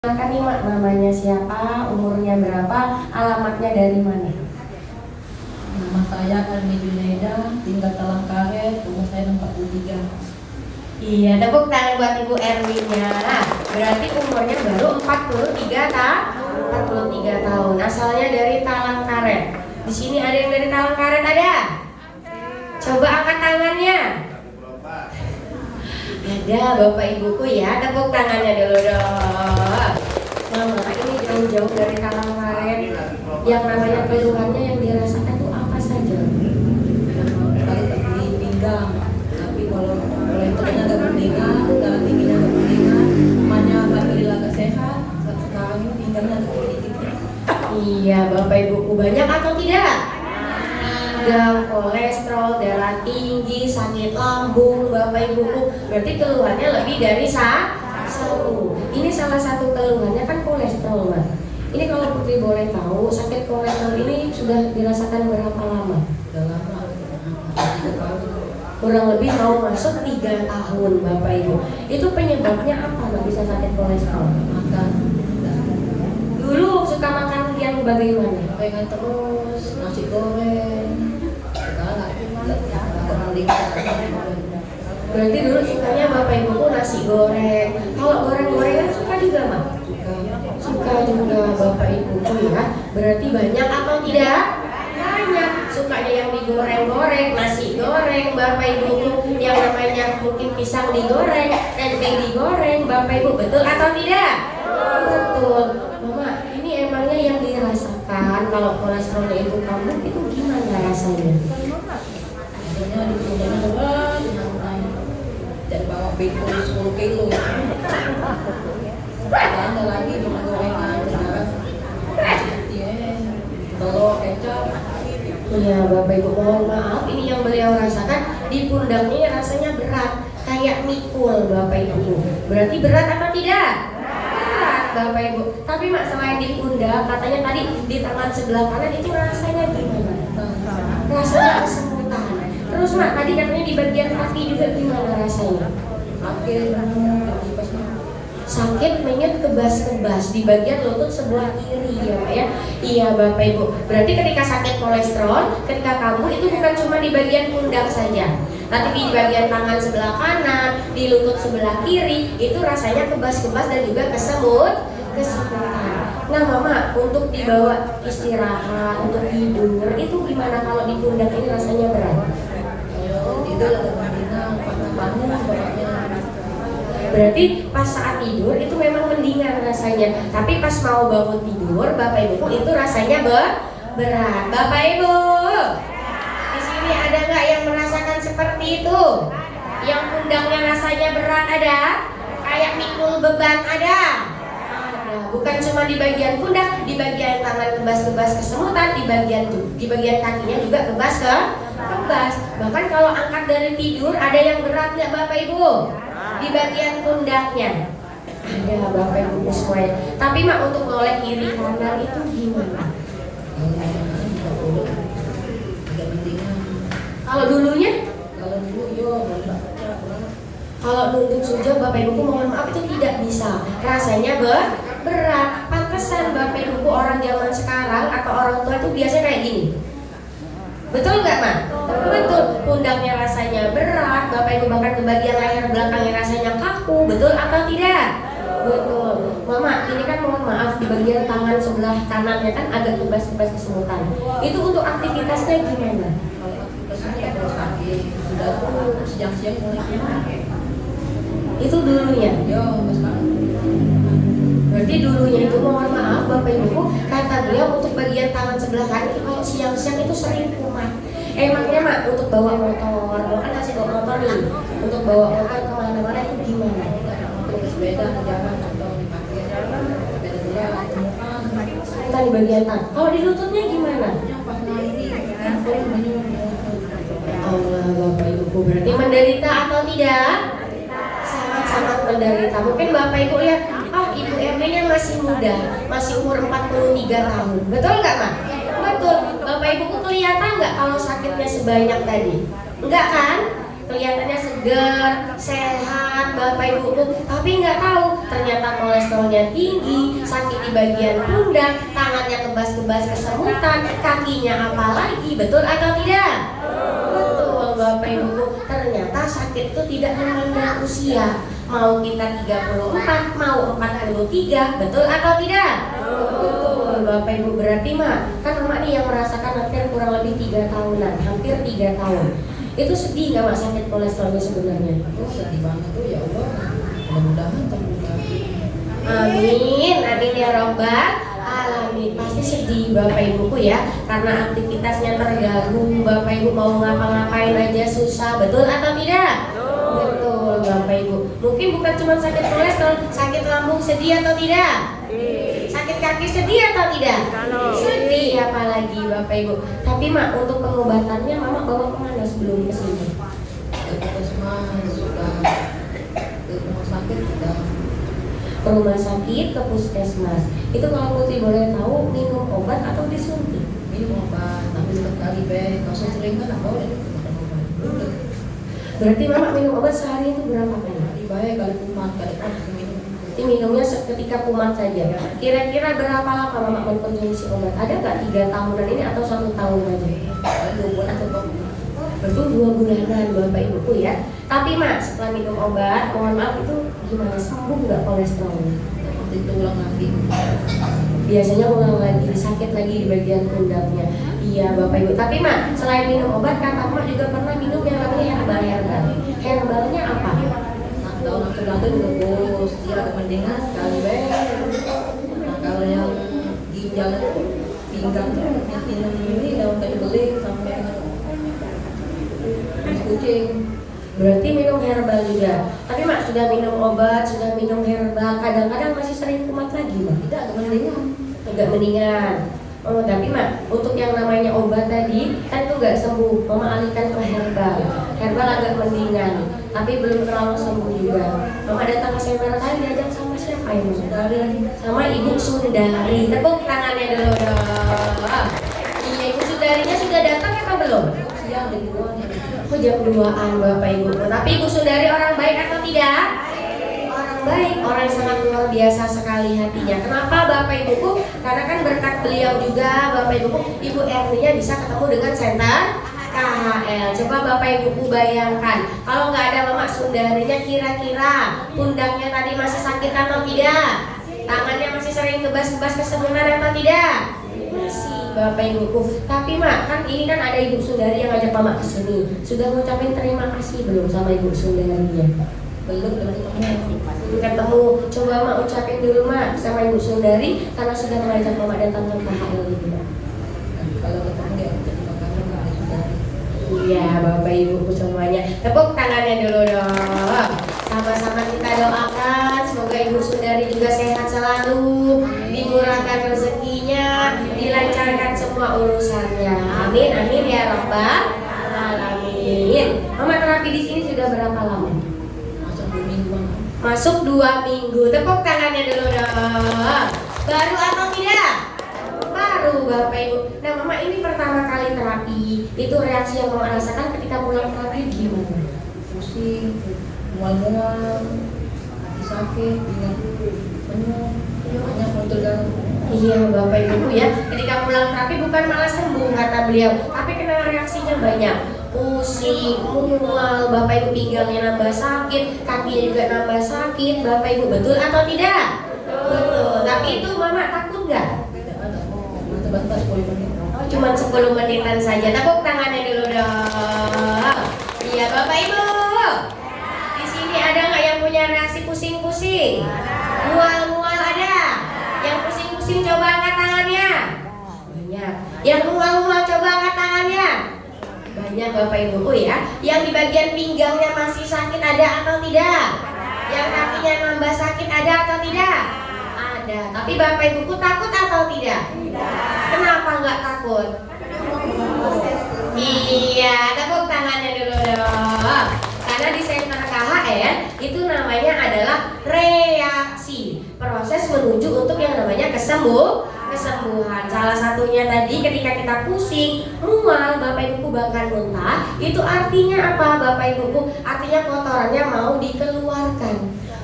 Silakan nih Mak, namanya siapa, umurnya berapa, alamatnya dari mana? Nama saya Armi Junaida, tinggal Talangkaret, umur saya 43. Iya, tepuk tangan buat Ibu Erwinnya. Berarti umurnya baru 43 tahun. Asalnya dari Talangkaret. Di sini ada yang dari Talangkaret, ada? Coba angkat tangannya. Ada Bapak Ibuku ya, tepuk tangannya dulu dong. Mama, ini jauh-jauh dari Talangkaret. Yang namanya keluhannya yang dirasakan itu apa saja? Kali di pinggang, tapi kalau yang tengahnya agak berdengah, darah tingginya agak berdengah, emaknya alhamdulillah agak sehat. Sekarang ini pinggangnya agak sedikit. Iya, Bapak Ibuku banyak atau tidak? Pinggang, kolesterol, darah tinggi, sakit lambung, Bapak Ibuku. Berarti keluhannya lebih dari satu. Ini salah satu keluhannya kan kolesterol, Mbak. Ini kalau Putri boleh tahu, sakit kolesterol ini sudah dirasakan berapa lama? Udah lama, 3 tahun. Kurang lebih mau masuk 3 tahun, Bapak Ibu. Itu penyebabnya apa Mbak bisa sakit kolesterol? Makan, Dulu suka makan yang bagaimana? pengen terus nasi goreng. Sekarang nggak meningkat. Berarti dulu sukanya Bapak Ibuku nasi goreng. Kalau goreng-gorengan suka juga Mbak? Suka juga Bapak Ibuku ya. Berarti banyak atau tidak? Banyak. Sukanya yang digoreng-goreng, nasi goreng, Bapak Ibuku. Yang namanya mungkin pisang digoreng, tempe digoreng, Bapak Ibu, betul atau tidak? Betul. Mama, ini emangnya yang dirasakan kalau kolesterol ibu kamu itu gimana rasanya? Rasanya di punggungnya berat, naik dari bawah beko 10 kilo ya. Sekarang ada lagi makan gorengan, sekarang telur, kecap. Iya Bapak Ibu, mohon maaf, ini yang beliau rasakan di pundaknya rasanya berat, kayak mikul Bapak Ibu. Berarti berat apa tidak? Berat Bapak Ibu. Tapi Mak, selain di pundak, katanya tadi di tangan sebelah kanan itu rasanya gimana? Rasanya kesemutan. Terus Mak, tadi katanya di bagian kaki juga gimana rasanya? Sakit menyut kebas-kebas di bagian lutut sebelah kiri ya Pak ya. Iya Bapak Ibu. Berarti ketika sakit kolesterol, ketika kamu itu bukan cuma di bagian pundak saja, tapi di bagian tangan sebelah kanan, di lutut sebelah kiri itu rasanya kebas-kebas dan juga kesemutan. Nah Mama, untuk dibawa istirahat, untuk tidur itu gimana kalau di pundak ini rasanya berat? Tidur ada mendingan, bangun bawahnya. Berarti pas saat tidur itu memang mendingan rasanya, tapi pas mau bangun tidur, Bapak Ibu itu rasanya berat. Bapak Ibu, di sini ada nggak yang merasakan seperti itu? Yang pundaknya rasanya berat ada? Kayak mikul beban ada? Ada. Bukan cuma di bagian pundak, di bagian tangan kebas-kebas kesemutan, di bagian kakinya juga kebas. Bahkan kalau angkat dari tidur ada yang berat nggak Bapak Ibu? Di bagian pundaknya ada Bapak Ibu semuanya. Tapi Mak, untuk noleh kiri kanan itu gimana? Kalau dulunya? Kalau nunduk sujud Bapak Ibu mohon maaf itu tidak bisa. Rasanya berat. Pantesan Bapak Ibu orang zaman sekarang atau orang tua itu biasanya kayak gini. Betul nggak Mak? Betul. Pundaknya rasanya berat, Bapak Ibu bahkan ke bagian leher belakangnya rasanya kaku. Betul atau tidak? Betul. Mama, ini kan mohon maaf di bagian tangan sebelah kanannya kan agak kebas-kebas kesemutan. Itu untuk aktivitasnya gimana? Siang-siang mulai. Itu dulunya. Berarti dulunya itu mohon maaf Bapak Ibu, kata beliau untuk bagian tangan sebelah kanan kalau siang-siang itu sering kumat. Emangnya Mak, untuk bawa motor, kan masih bawa motor nih, untuk bawa motor kemana-mana itu gimana? Sepeda di jalan atau di parkir, sepeda jalan, Kita di bagian tangan. Kalau di lututnya gimana? pas naik handphone menyuruh. Allah Bapak Ibu, berarti menderita atau tidak? Sangat-sangat menderita. Mungkin Bapak Ibu lihat, Ibu Erwinnya masih muda, masih umur 43 tahun. Betul nggak Mak? Betul. Bapak Ibu kelihatan nggak kalau sakitnya sebanyak tadi? Enggak kan? kelihatannya segar, sehat, Bapak Ibu, tapi nggak tahu ternyata kolesterolnya tinggi, sakit di bagian pundak, tangannya kebas-kebas kesemutan, kakinya apalagi, betul atau tidak? Betul Bapak Ibu, ternyata sakit itu tidak memandang usia. Mau kita 34, mau 43, betul atau tidak? Betul Bapak Ibu, berarti kan Mama nih yang merasakan hampir kurang lebih 3 tahunan, hampir 3 tahun. Itu sedih nggak Mak sakit kolesterolnya sebenarnya? Oh, sedih banget tuh ya Allah. Mudah-mudahan terbuka. Amin, amin ya robbal alamin. Pasti sedih Bapak Ibuku ya, karena aktivitasnya terganggu. Bapak Ibu mau ngapa-ngapain aja susah, betul atau tidak? Betul Bapak Ibu. Mungkin bukan cuma sakit kolesterol, sakit lambung sedih atau tidak? Sakit kaki sedih atau tidak? Sedih apalagi Bapak Ibu. Tapi Mak, untuk pengobatannya Mama bawa kemana sebelum kesini? Ke puskesmas sudah, ke rumah sakit sudah. Ke rumah sakit, ke puskesmas. Itu kalau Putri boleh tahu, minum obat atau disuntik? Minum obat, tapi sekali kalau sering kan nggak boleh minum obat. Udah. Berarti Mama minum obat sehari itu berapa kali? Kali baik, kali kumat, kali minum. Berarti minumnya ketika kumat saja. Kira-kira berapa lama Mama mengkonsumsi obat? Ada nggak 3 tahunan ini atau 1 tahun aja? Kali 2 bulan atau 2 bulan. Betul 2 bulanan Bapak Ibuku ya. Tapi Mak, setelah minum obat, mohon maaf itu gimana, sembuh nggak kolesterolnya? Seperti itu ulang lagi. Biasanya ulang lagi, sakit lagi di bagian pundaknya. Iya Bapak Ibu. Tapi Mak, selain minum obat, kata Mak juga pernah minum yang namanya herbal. Herbalnya apa? Daun aku juga bos, dia kepentingan sekali baik. Nah kalau yang ginjal itu pinggang tuh minum ini daun kayu beling sampai kucing. Berarti minum herbal juga. Tapi Mak sudah minum obat, sudah minum herbal, kadang-kadang masih sering kumat lagi Mak. Tidak kepentingan. Agak mendingan. Oh, tapi Mak, untuk yang namanya obat tadi kan itu nggak sembuh. Mama alihkan ke herbal. Herbal agak mendingan, tapi belum terlalu sembuh juga. Mama datang ke seminar tadi diajak sama siapa ya? Dari Sama Ibu Sundari. Tepuk tangannya dulu dong. Iya, Ibu Sundarinya sudah datang atau belum? siang di luar. Oh, jam 2-an Bapak Ibu. Tapi Ibu Sundari orang baik atau tidak? Orang baik, orang yang sangat luar biasa sekali hatinya. Kenapa Bapak Ibuku? Karena kan berkat beliau juga Bapak Ibuku, Ibu Erninya bisa ketemu dengan center KHL. Coba Bapak Ibuku bayangkan, kalau nggak ada Mama Sundarinya, kira-kira pundaknya tadi masih sakit atau tidak? Tangannya masih sering kebas-kebas kesemutan atau tidak? Masih Bapak Ibuku. Tapi Mak, kan ini kan ada Ibu Sundari yang ngajak Mama ke sini. Sudah ngucapin terima kasih belum sama Ibu Sundarinya? Belum Ketemu, coba Mak ucapin dulu Mak sama Ibu Sundari karena sudah mengajak Mama datang ke KHL ini Mak. kalau ketemu ya terima kasih Pak Sundari. Iya Bapak Ibu semuanya, tepuk tangannya dulu dong. Sama-sama kita doakan semoga Ibu Sundari juga sehat selalu, dimurahkan rezekinya, dilancarkan semua urusannya. Amin amin ya rabbal alamin. Mama terapi di sini sudah berapa lama? Masuk 2 minggu. Tepuk tangannya dulu dong. Baru atau tidak? Baru Bapak Ibu. Nah Mama ini pertama kali terapi. Itu reaksi yang Mama rasakan ketika pulang terapi gimana? Pusing, mual-mual, hati sakit, ingat penuh, banyak muncul dalam. Iya Bapak Ibu ya. Ketika pulang terapi bukan malah sembuh kata beliau, tapi kena reaksinya banyak. Pusing, mual, Bapak Ibu pinggangnya nambah sakit, kakinya juga nambah sakit, Bapak Ibu, betul atau tidak? Betul. Tapi itu Mama takut nggak? Tidak ada, sebentar 10 menit. Oh, cuma 10 menitan saja. Tepuk tangannya dulu dong. Iya Bapak Ibu. Di sini ada nggak yang punya reaksi pusing-pusing? Mual-mual ada? Yang pusing-pusing coba angkat tangannya. Banyak. Yang mual-mual coba angkat tangannya. Banyak Bapak Ibuku ya. Yang di bagian pinggangnya masih sakit ada atau tidak? Yang kakinya nambah sakit ada atau tidak? Ada. Tapi Bapak Ibuku takut atau tidak? Kenapa nggak takut? Iya, tepuk tangannya dulu dong. Karena di center KHL itu namanya adalah reaksi, proses menuju untuk yang namanya kesembuhan. kesembuhan. Salah satunya tadi ketika kita pusing, mual, Bapak Ibu bahkan muntah, itu artinya apa Bapak Ibu? Artinya kotorannya mau dikeluarkan.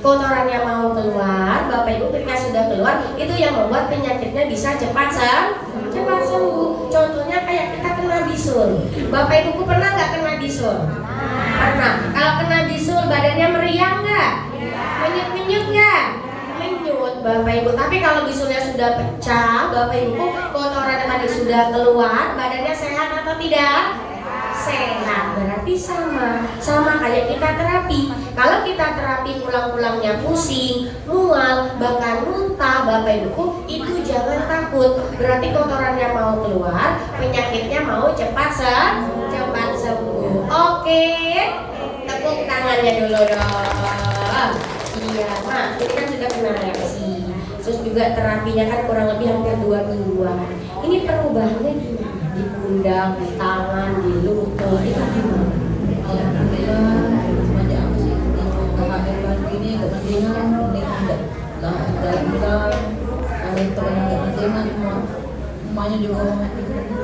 Kotorannya mau keluar, Bapak Ibu ketika sudah keluar, itu yang membuat penyakitnya bisa cepat sembuh. Contohnya kayak kita kena bisul. Bapak Ibu pernah nggak kena bisul? Pernah. Kalau kena bisul badannya meriang nggak? Menyut-menyut nggak? Menyut Bapak Ibu. Tapi kalau bisulnya sudah pecah, Bapak Ibu, kotorannya tadi sudah keluar, badannya sehat atau tidak? Sehat. Berarti sama kayak kita terapi. Kalau kita terapi pulang-pulangnya pusing, mual, bahkan muntah, Bapak Ibu, itu jangan takut. Berarti kotorannya mau keluar, penyakitnya mau cepat sembuh. Oke, tepuk tangannya dulu dong. Iya, Mak, ini kan sudah kena reaksi. Terus juga terapinya kan kurang lebih hampir 2 mingguan. Ini perubahannya gimana? Di pundak, di tangan, di lutut, itu gimana? Alhamdulillah, semenjak aku sih KHL baru ini kepentingan lah dalam bilang kalau itu kan agak kepentingan semuanya juga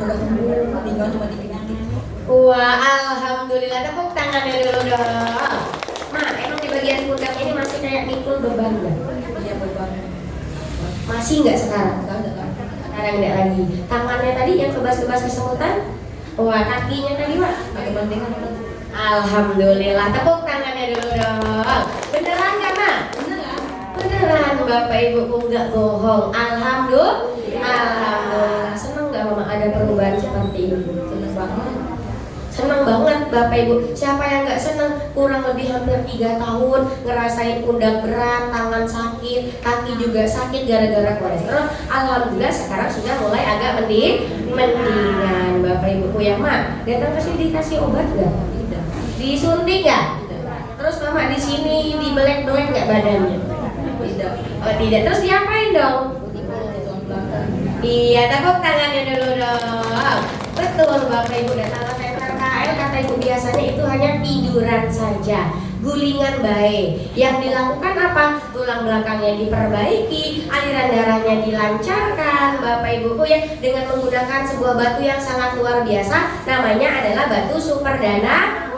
agak sembuh, tinggal cuma dikit-dikit. Wah, alhamdulillah, tepuk tangannya dulu dong. Mak, emang di bagian pundak ini masih kayak mikul beban nggak? Iya beban. Masih nggak sekarang? Nggak ada kan? Sekarang nggak lagi. Tangannya tadi yang kebas-kebas kesemutan? Wah, kakinya tadi Mak? Agak kepentingan. Alhamdulillah, tepuk tangannya dulu dong. Beneran nggak Mak? Beneran? Beneran Bapak Ibu, nggak bohong. Alhamdulillah. Seneng nggak Mama ada perubahan seperti ini? Seneng banget. Seneng banget Bapak Ibu. Siapa yang nggak seneng? Kurang lebih hampir 3 tahun ngerasain pundak berat, tangan sakit, kaki juga sakit gara-gara kolesterol. Alhamdulillah sekarang sudah mulai agak mendingan Bapak Ibu. Ya Mak, datang ke sini dikasih obat nggak? Tidak. Disuntik nggak? Terus Mama di sini dibelek-belek nggak badannya? Tidak. Oh tidak. Terus diapain dong? Di tulang belakang. Iya, tepuk tangannya dulu dong. Betul Bapak Ibu, datang ke center KL, kata Ibu biasanya itu hanya tiduran saja, gulingan baik. Yang dilakukan apa? Tulang belakangnya diperbaiki, aliran darahnya dilancarkan Bapak Ibuku ya, dengan menggunakan sebuah batu yang sangat luar biasa. Namanya adalah batu Superdana.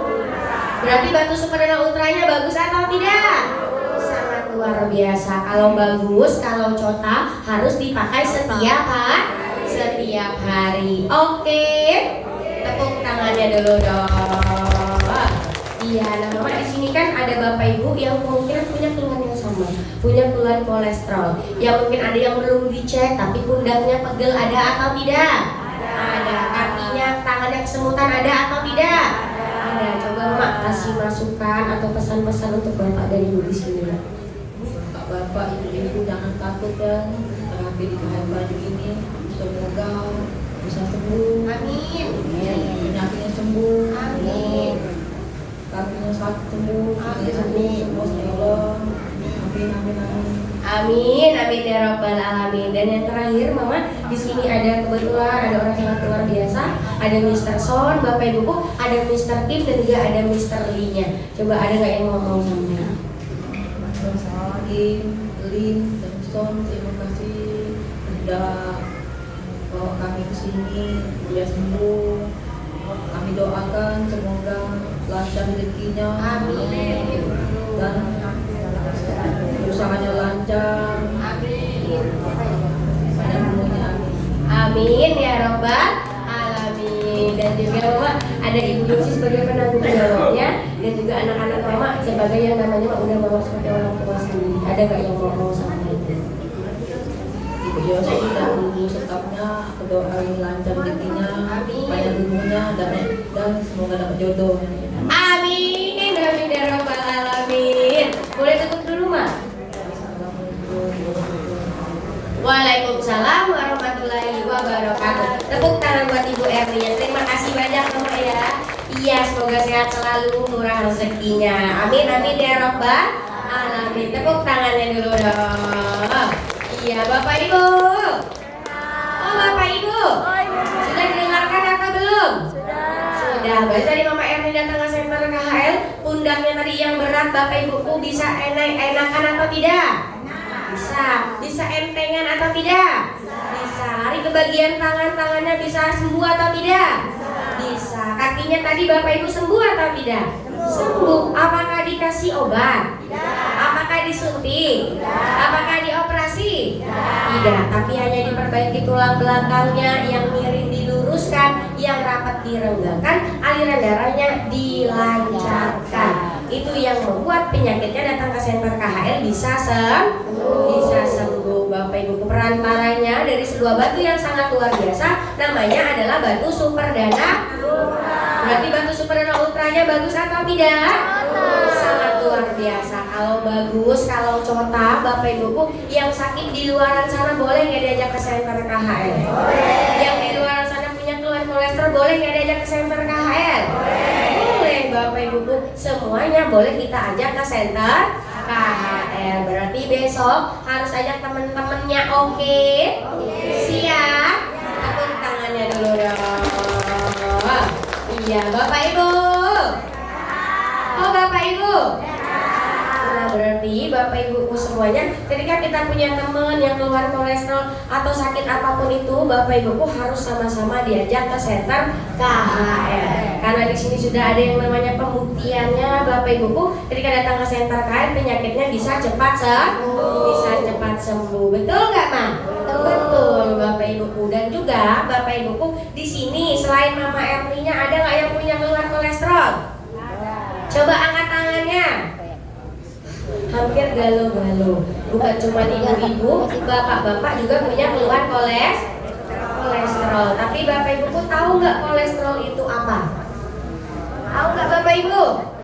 Berarti batu Superdana Ultranya bagus atau tidak? Sangat luar biasa. Kalau bagus, kalau cota harus dipakai setiap hari. Oke, tepuk tangannya dulu dong. Iya, nah Mama di sini kan ada Bapak Ibu yang mungkin punya keluhan yang sama, punya keluhan kolesterol. Yang mungkin ada yang belum dicek, tapi pundaknya pegel ada atau tidak? Ada. Kakinya, tangannya kesemutan ada atau tidak? Ada. Coba Mama kasih masukan atau pesan-pesan untuk Bapak dan Ibu di sini. Bapak, ibu-ibu jangan takut dan terapi di KHL Baru ini semoga bisa sembuh. Amin. Penyakitnya sembuh. Amin. Kakinya sakit sembuh. Amin. Sembuh ya Allah. Amin. Amin ya Rabbal Alamin. Dan yang terakhir Mama, di sini ada kebetulan ada orang sangat luar biasa. Ada Mr. Son, Bapak Ibu, ada Mr. Kim dan juga ada Mr. Lee-nya. Coba ada nggak yang ngomong sama dia? Lin dan Son, terima kasih sudah bawa kami ke sini, dia sembuh. Kami doakan semoga lancar rezekinya. Amin. Dan usahanya lancar. Amin. Pada umurnya amin. Amin ya Rabbal Alamin. Dan juga Mama ada Ibu Lucy sebagai penanggung jawabnya, dan juga anak-anak Mama sebagai yang namanya udah Mama sebagai orang tua sendiri. Ada nggak yang mau ngomong sama Ibu? Ibu Yosi dan ibu setapnya aku doain lancar rezekinya, banyak umurnya dan semoga dapat jodoh. Amin ya Rabbal Alamin. Boleh tutup dulu Mak? Waalaikumsalam warahmatullahi wabarakatuh. Tepuk tangan buat Ibu Erni ya. Terima kasih banyak Mama ya. Iya, semoga sehat selalu, murah rezekinya. Amin ya Rabbal Alamin. Tepuk tangannya dulu dong. Iya, Bapak Ibu. Oh, Bapak Ibu. Sudah didengarkan atau belum? Sudah. Baik, tadi Mama Erni datang ke center KHL, pundaknya tadi yang berat Bapak Ibuku bisa enakan atau tidak? Bisa entengan atau tidak? Bisa. Bisa. Lari ke bagian tangan, tangannya bisa sembuh atau tidak? Bisa. Kakinya tadi Bapak Ibu sembuh atau tidak? Sembuh. Apakah dikasih obat? Apakah disuntik? Apakah dioperasi? Tidak. Tapi hanya diperbaiki tulang belakangnya, yang miring diluruskan, yang rapat direnggangkan, aliran darahnya dilancarkan. Itu yang membuat penyakitnya datang ke senter KHL bisa sembuh. Bapak Ibu, perantaranya dari sebuah batu yang sangat luar biasa, namanya adalah batu super dana. Berarti batu super dana ultranya bagus atau tidak? Sangat luar biasa. Kalau bagus, kalau cota, Bapak Ibu, yang sakit di luaran sana boleh nggak diajak ke senter KHL? Yang di luaran sana punya keluhan kolesterol boleh nggak diajak ke senter KHL? Boleh, Bapak Ibu, semuanya boleh kita ajak ke senter KHL. Berarti besok harus ajak temen-temennya, oke? Siap? Tepuk tangannya dulu dong. Iya, Bapak Ibu. Oh, Bapak Ibu. Nah, berarti Bapak Ibu semuanya, ketika kita punya teman yang keluar kolesterol atau sakit apapun itu, Bapak Ibu harus sama-sama diajak ke senter KHL. Karena di sini sudah ada yang namanya pembuktiannya, Bapak Ibu. Ketika datang ke senter KHL, penyakitnya bisa cepat sembuh. Betul nggak, Ma? Betul, Bapak Ibu. Dan juga Bapak Ibu, di sini selain Mama Erninya ada nggak yang punya keluhan kolesterol? Coba angkat tangannya. Hampir galo-galo. Bukan cuma ibu-ibu, bapak-bapak juga punya keluhan kolesterol. Tapi Bapak Ibu tahu nggak kolesterol itu apa? Tahu nggak Bapak Ibu?